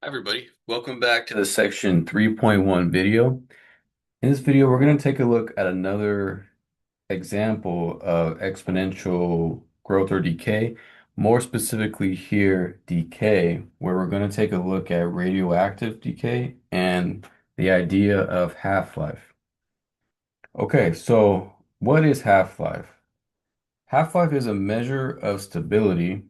Hi everybody, welcome back to the section 3.1 video. In this video, we're going to take a look at another example of exponential growth or decay, more specifically here, decay, where we're going to take a look at radioactive decay and the idea of half-life. Okay, so what is half-life? Half-life is a measure of stability,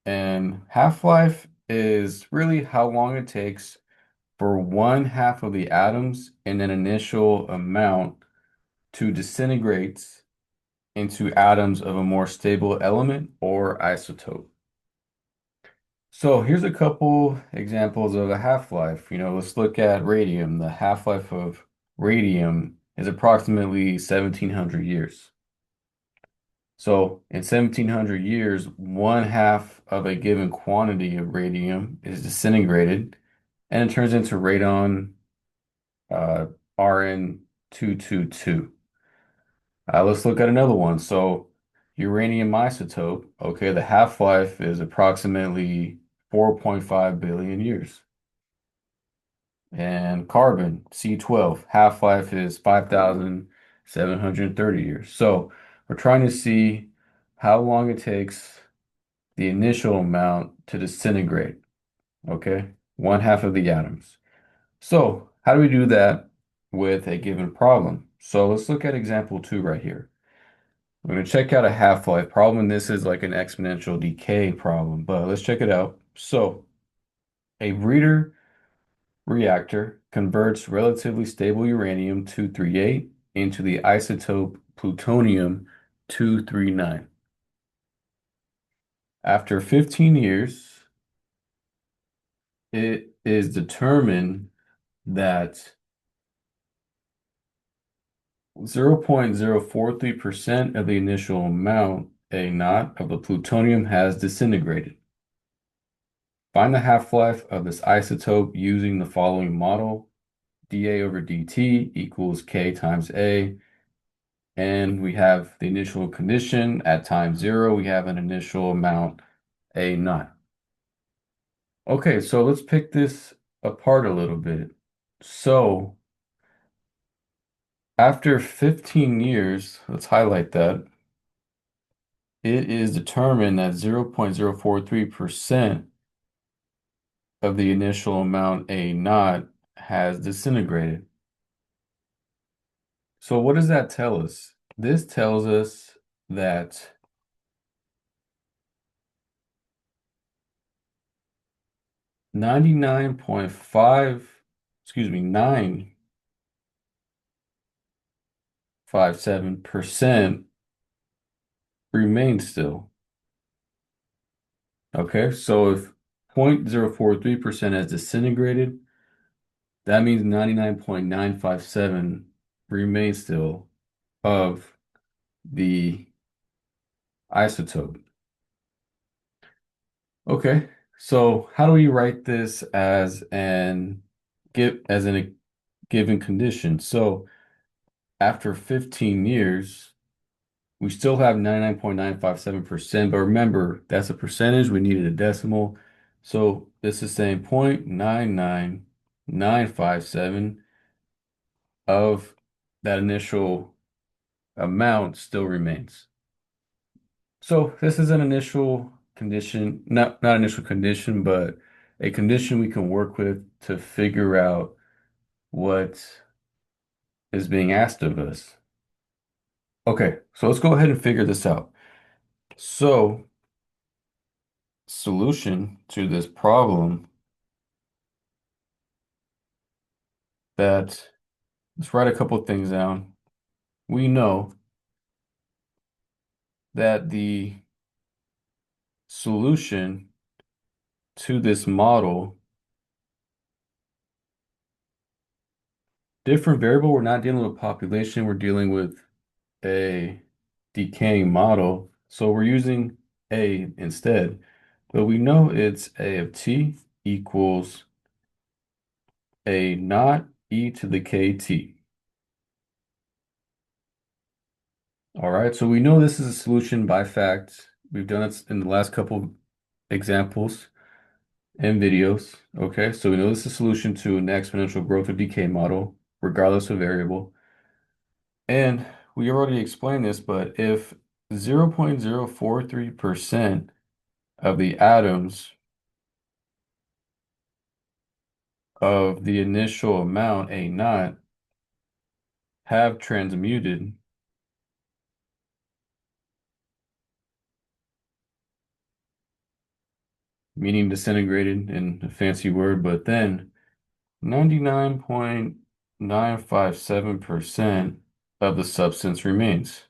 and half-life is really how long it takes for one half of the atoms in an initial amount to disintegrate into atoms of a more stable element or isotope. So here's a couple examples of a half-life. Let's look at radium. The half-life of radium is approximately 1700 years. So in 1700 years, one half of a given quantity of radium is disintegrated and it turns into radon uh, Rn-222. Let's look at another one. So uranium isotope, okay, the half-life is approximately 4.5 billion years. And carbon, C12, half-life is 5,730 years. So we're trying to see how long it takes the initial amount to disintegrate, okay? One half of the atoms. So how do we do that with a given problem? So let's look at example 2 right here. We're going to check out a half-life problem. This is like an exponential decay problem, but let's check it out. So a breeder reactor converts relatively stable uranium-238 into the isotope plutonium-239. After 15 years, it is determined that 0.043% of the initial amount, A naught, of the plutonium has disintegrated. Find the half-life of this isotope using the following model. dA over dt equals K times A. And we have the initial condition at time 0. We have an initial amount A naught. Okay, so let's pick this apart a little bit. So after 15 years, let's highlight that. It is determined that 0.043% of the initial amount A naught has disintegrated. So what does that tell us? This tells us that 99.5, excuse me, 957% remains still. Okay, so if 0.043% has disintegrated, that means 99.957 remains still of the isotope. Okay, so how do we write this as in a given condition? So after 15 years, we still have 99.957%, but remember, that's a percentage. We needed a decimal. So this is saying 0.99957 of that initial amount still remains. So this is an initial condition, not initial condition, but a condition we can work with to figure out what is being asked of us. Okay, so let's go ahead and figure this out. So solution to this problem that let's write a couple things down. We know that the solution to this model, different variable, we're not dealing with population, we're dealing with a decaying model. So we're using A instead, but we know it's A of t equals A naught e to the kt. All right, so we know this is a solution by fact. We've done it in the last couple examples. and videos. Okay, so we know this is a solution to an exponential growth or decay model, regardless of variable. And we already explained this, but if 0.043% of the atoms of the initial amount, A naught, have transmuted, meaning disintegrated in a fancy word, but then 99.957% of the substance remains.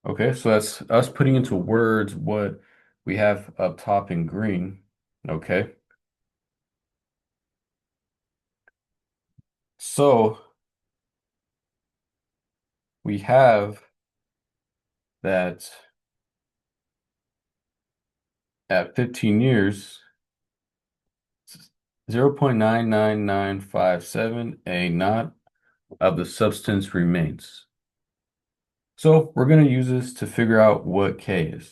Okay, so that's us putting into words what we have up top in green. Okay, so we have that at 15 years, 0.99957 A naught of the substance remains. So we're going to use this to figure out what K is.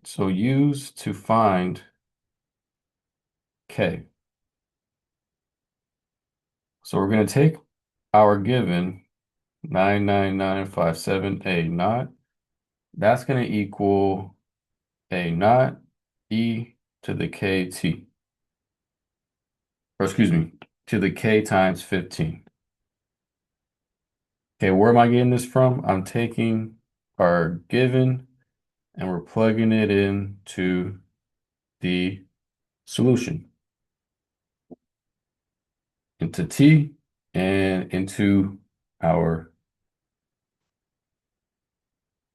So use to find K. So we're going to take our given 99957 A naught. That's going to equal A naught E to the KT. Or excuse me, to the K times 15. Okay, where am I getting this from? I'm taking our given and we're plugging it into the solution, into T and into our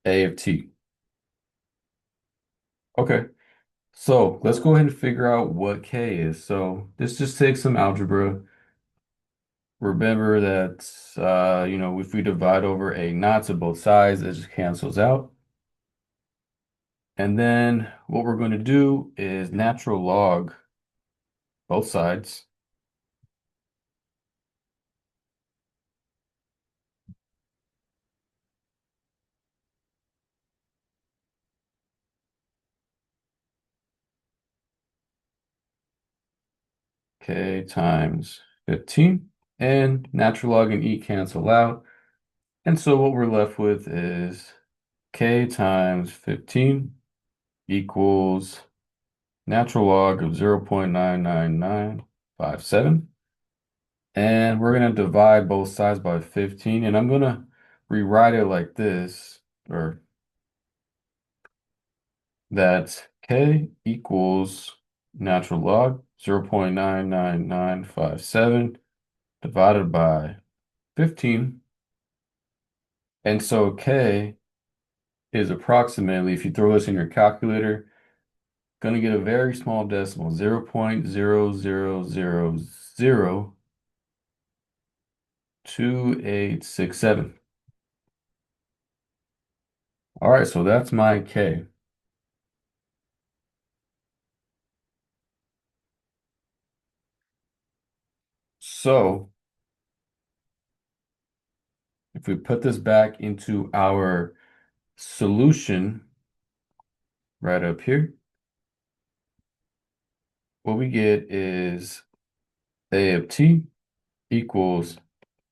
A of T. Okay, so let's go ahead and figure out what K is. So this just takes some algebra. Remember that, if we divide over A naught to both sides, it just cancels out. And then what we're going to do is natural log both sides. K times 15. And natural log and E cancel out. And so what we're left with is K times 15 equals natural log of 0.99957. And we're going to divide both sides by 15. And I'm going to rewrite it like this, or that K equals natural log 0.99957 divided by 15. And so K is approximately, if you throw this in your calculator, going to get a very small decimal, 0.0002867. All right, so that's my K. So if we put this back into our solution right up here, what we get is A of T equals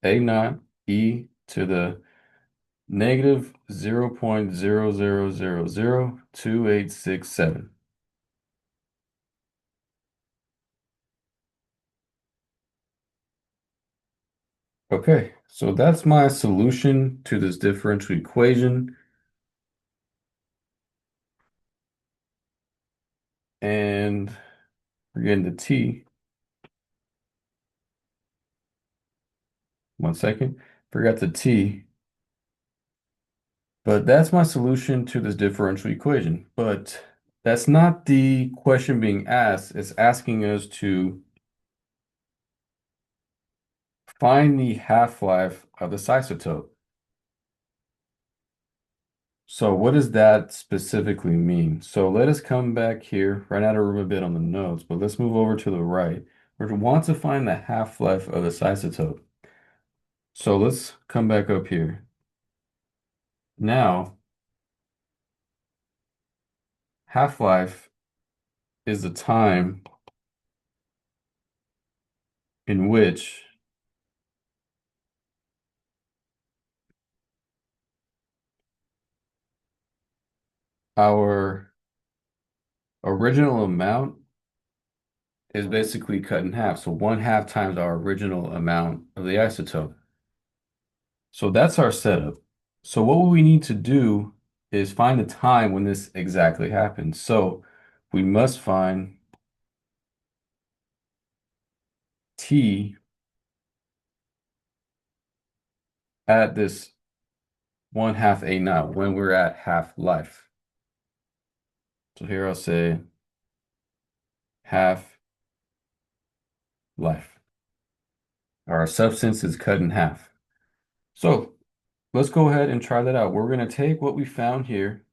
A naught E to the negative 0.0002867. Okay, so that's my solution to this differential equation. And we're getting the T. One second. Forgot the T. But that's my solution to this differential equation. But that's not the question being asked. It's asking us to find the half-life of this isotope. So what does that specifically mean? So let us come back here, run out of room a bit on the notes, but let's move over to the right. We want to find the half-life of this isotope. So let's come back up here. Now, half-life is the time in which our original amount is basically cut in half. So 1/2 times our original amount of the isotope. So that's our setup. So what we need to do is find the time when this exactly happens. So we must find T at this 1/2 A naught when we're at half-life. So here I'll say half-life. Our substance is cut in half. So let's go ahead and try that out. We're going to take what we found here,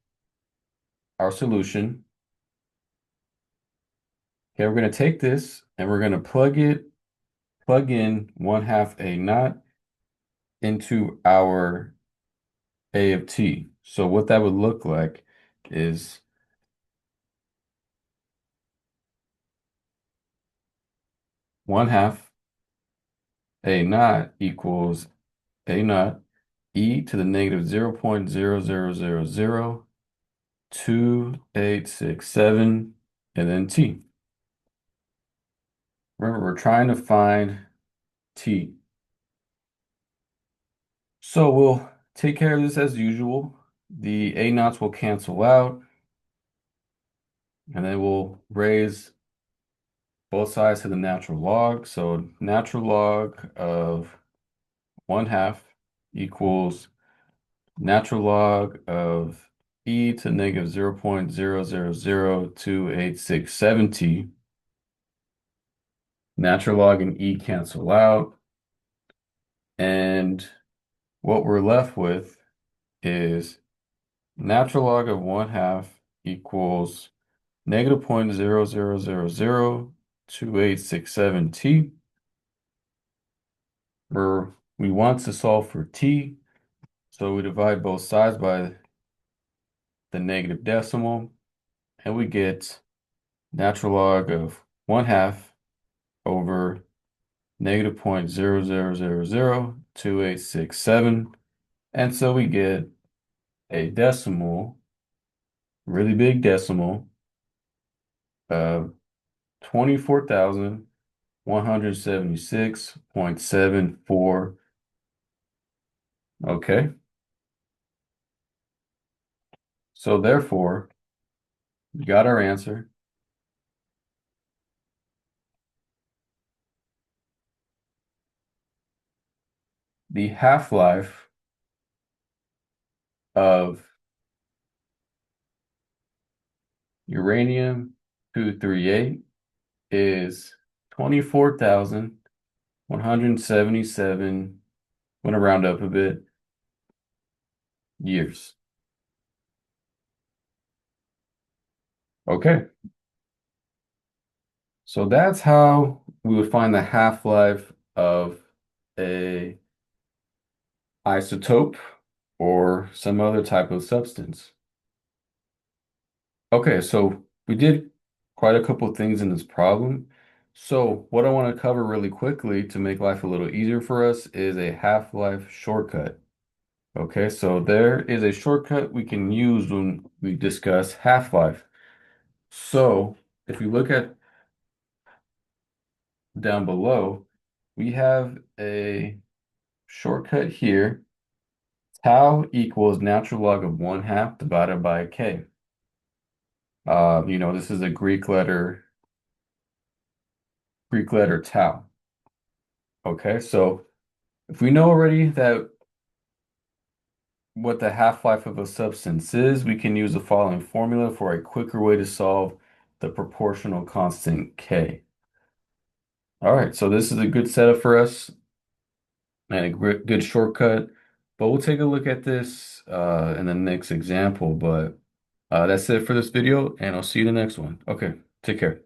our solution. Okay, we're going to take this and we're going to plug in 1/2 A naught into our A of T. So what that would look like is 1/2 A naught equals A naught e to the negative 0.0000287 and then T. Remember, we're trying to find T. So we'll take care of this as usual. The A naughts will cancel out, and then we'll raise both sides to the natural log. So natural log of 1/2 equals natural log of e to negative 0.0002867t. Natural log and e cancel out. And what we're left with is natural log of 1/2 equals negative 0.0002867t. We want to solve for t, so we divide both sides by the negative decimal, and we get natural log of 1/2 over negative 0.0002867. And so we get a decimal, really big decimal, of 24,176.74. Okay. So therefore, we got our answer. The half-life of uranium-238 is 24,177, I'm going to round up a bit, years. Okay. So that's how we would find the half-life of a isotope or some other type of substance. Okay, so we did quite a couple things in this problem. So what I want to cover really quickly to make life a little easier for us is a half-life shortcut. Okay, so there is a shortcut we can use when we discuss half-life. So if we look at down below, we have a shortcut here. Tau equals natural log of 1/2 divided by k. This is a Greek letter tau. Okay, so if we know already that what the half-life of a substance is, we can use the following formula for a quicker way to solve the proportional constant k. All right, so this is a good setup for us and a good shortcut, but we'll take a look at this in the next example. But that's it for this video, and I'll see you in the next one. Okay, take care.